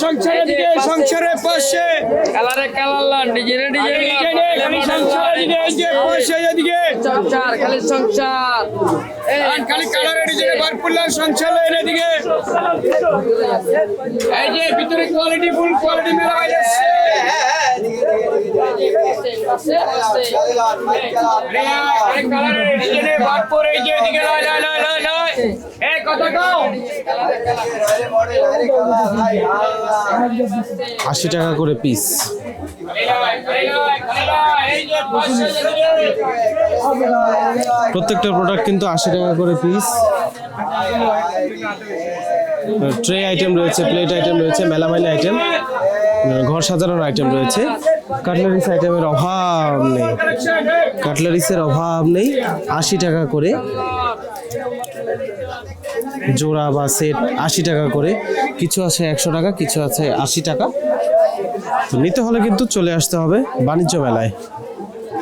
সংসারের দিকে সংসারের পাশে কালারে কালার লান ডিজাইনে ডিজাইনে খালি সংসারের দিকে এই যে পাশে এদিকে সংসার খালি সংসার আর খালি কালারের ডিজাইনে ভরপুর লাল সংসারের এদিকে এই যে ভিতরে কোয়ালিটি ফুল কোয়ালিটি মেলা হয়ে যাচ্ছে আরে কালারের ডিজাইনে ভরপুর এই যে এদিকে লয় লয় লয় লয় লয় এই কত কও 80 টাকা করে পিস। প্রত্যেকটা প্রোডাক্ট কিন্তু 80 টাকা করে পিস। ট্রে আইটেম রয়েছে, প্লেট আইটেম রয়েছে, মেলামাইন আইটেম, ঘর সাজানোর আইটেম রয়েছে। কাটলারিস আইটেমের অভাব নেই, কাটলারিসের অভাব নেই। 80 টাকা করে জোড়া বা সেট 80 টাকা করে। কিছু আছে 100 টাকা, কিছু আছে 80 টাকা। তো নিতে হলে কিন্তু চলে আসতে হবে বাণিজ্য মেলায়।